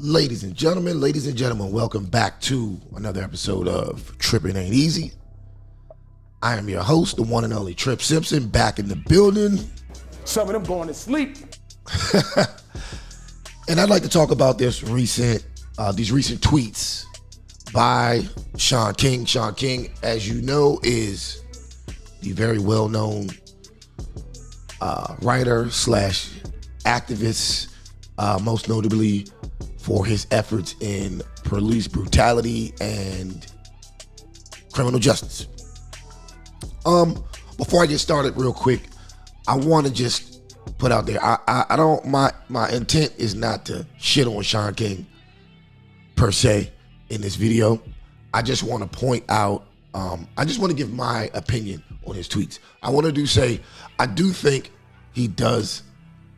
Ladies and gentlemen, welcome back to another episode of Trippin Aint Easy. I am your host, the one and only Tripp Simpson, back in the building. Some of them going to sleep. And I'd like to talk about these recent tweets by Shaun King. Shaun King, as you know, is the very well-known writer slash activist, most notably for his efforts in police brutality and criminal justice. Before I get started real quick, I want to just put out there, my intent is not to shit on Shaun King per se in this video. I just want to point out, I just want to give my opinion on his tweets. I do think he does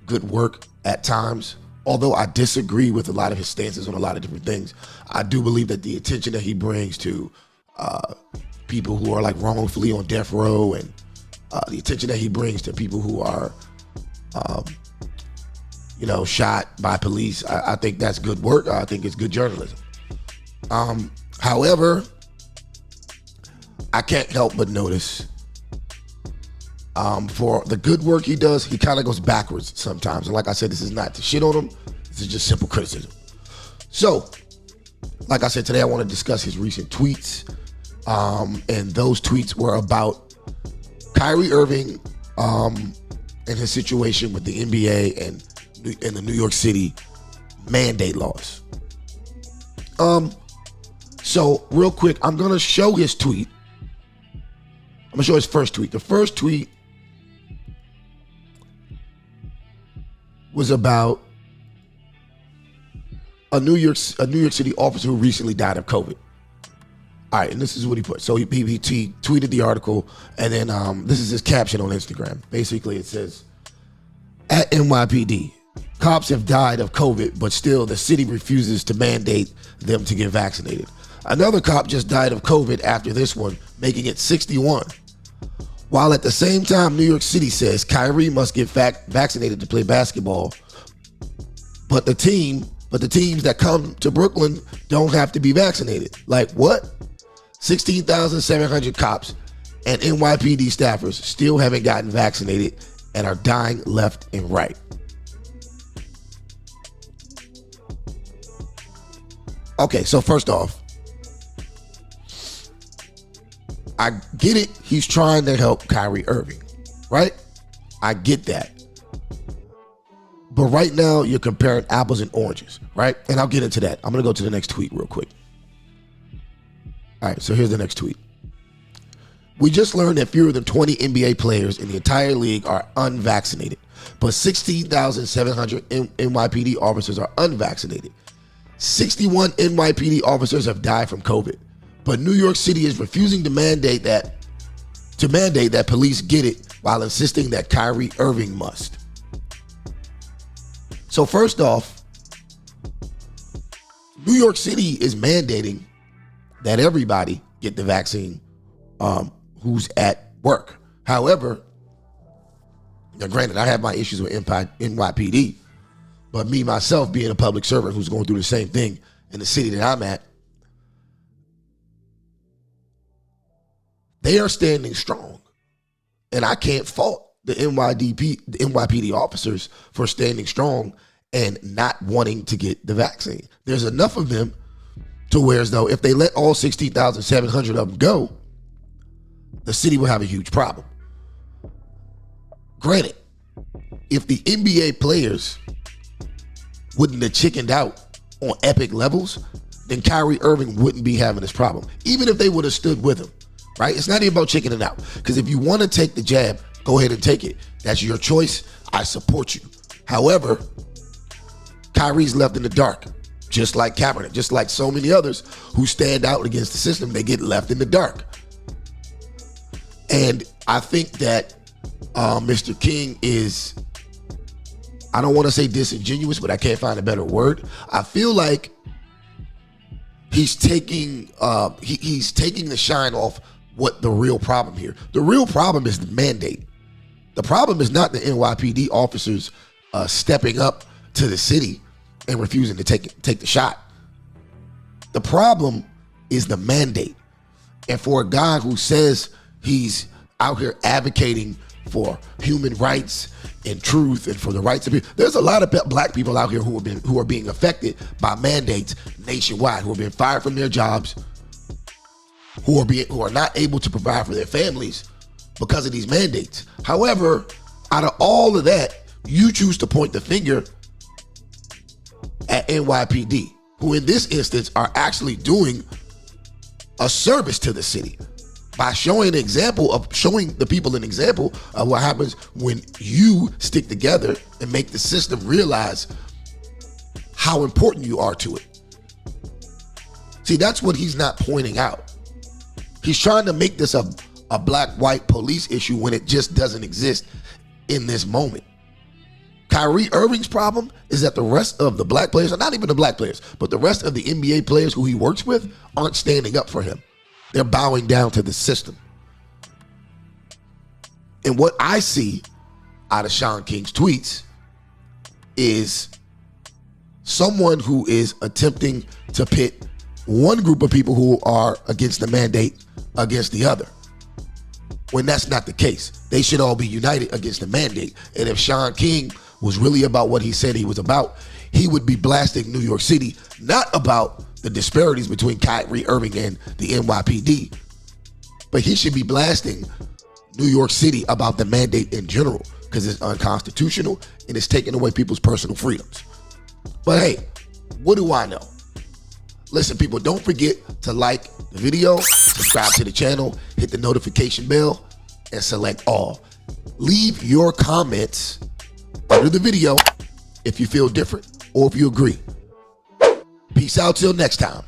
good work at times. Although I disagree with a lot of his stances on a lot of different things, I do believe that the attention that he brings to people who are like wrongfully on death row and the attention that he brings to people who are, shot by police, I think that's good work. I think it's good journalism. However, I can't help but notice for the good work he does, he kind of goes backwards sometimes. And like I said, this is not to shit on him. This is just simple criticism. So, like I said, today I want to discuss his recent tweets. And those tweets were about Kyrie Irving and his situation with the NBA and the New York City mandate laws. So real quick, I'm going to show his tweet. I'm going to show his first tweet. The first tweet was about a New York City officer who recently died of COVID. All right, and this is what he put. So he tweeted the article, and then this is his caption on Instagram. Basically, it says, at NYPD, cops have died of COVID, but still the city refuses to mandate them to get vaccinated. Another cop just died of COVID after this one, making it 61. While at the same time, New York City says Kyrie must get vaccinated to play basketball, but the teams that come to Brooklyn don't have to be vaccinated. Like what? 16,700 cops and NYPD staffers still haven't gotten vaccinated and are dying left and right. Okay, so first off, I get it. He's trying to help Kyrie Irving, right? I get that. But right now, you're comparing apples and oranges, right? And I'll get into that. I'm going to go to the next tweet real quick. All right, so here's the next tweet. We just learned that fewer than 20 NBA players in the entire league are unvaccinated, but 16,700 NYPD officers are unvaccinated. 61 NYPD officers have died from COVID. But New York City is refusing to mandate that police get it while insisting that Kyrie Irving must. So first off, New York City is mandating that everybody get the vaccine who's at work. However, now granted, I have my issues with NYPD, but me, myself, being a public servant who's going through the same thing in the city that I'm at, they are standing strong. And I can't fault the NYPD officers for standing strong and not wanting to get the vaccine. There's enough of them to where as though if they let all 16,700 of them go, the city will have a huge problem. Granted, if the NBA players wouldn't have chickened out on epic levels, then Kyrie Irving wouldn't be having this problem. Even if they would have stood with him. Right? It's not even about chickening out. Because if you want to take the jab, go ahead and take it. That's your choice. I support you. However, Kyrie's left in the dark. Just like Kaepernick. Just like so many others who stand out against the system. They get left in the dark. And I think that Mr. King is, I don't want to say disingenuous, but I can't find a better word. I feel like he's taking the shine off what the real problem here. The real problem is the mandate. The problem is not the NYPD officers stepping up to the city and refusing to take the shot. The problem is the mandate. And for a guy who says he's out here advocating for human rights and truth and for the rights of people, there's a lot of black people out here who are being affected by mandates nationwide, who have been fired from their jobs, who are not able to provide for their families because of these mandates. However, out of all of that, you choose to point the finger at NYPD, who in this instance are actually doing a service to the city by showing the people an example of what happens when you stick together and make the system realize how important you are to it. See, that's what he's not pointing out. He's trying to make this a black-white police issue when it just doesn't exist in this moment. Kyrie Irving's problem is that the rest of the black players, or not even the black players, but the rest of the NBA players who he works with aren't standing up for him. They're bowing down to the system. And what I see out of Shaun King's tweets is someone who is attempting to pit one group of people who are against the mandate against the other, when that's not the case. They should all be united against the mandate. And if Shaun King was really about what he said he was about, he would be blasting New York City, not about the disparities between Kyrie Irving and the NYPD, but he should be blasting New York City about the mandate in general, because it's unconstitutional and it's taking away people's personal freedoms. But hey, what do I know? Listen, people, don't forget to like the video, subscribe to the channel, hit the notification bell, and select all. Leave your comments under the video if you feel different or if you agree. Peace out till next time.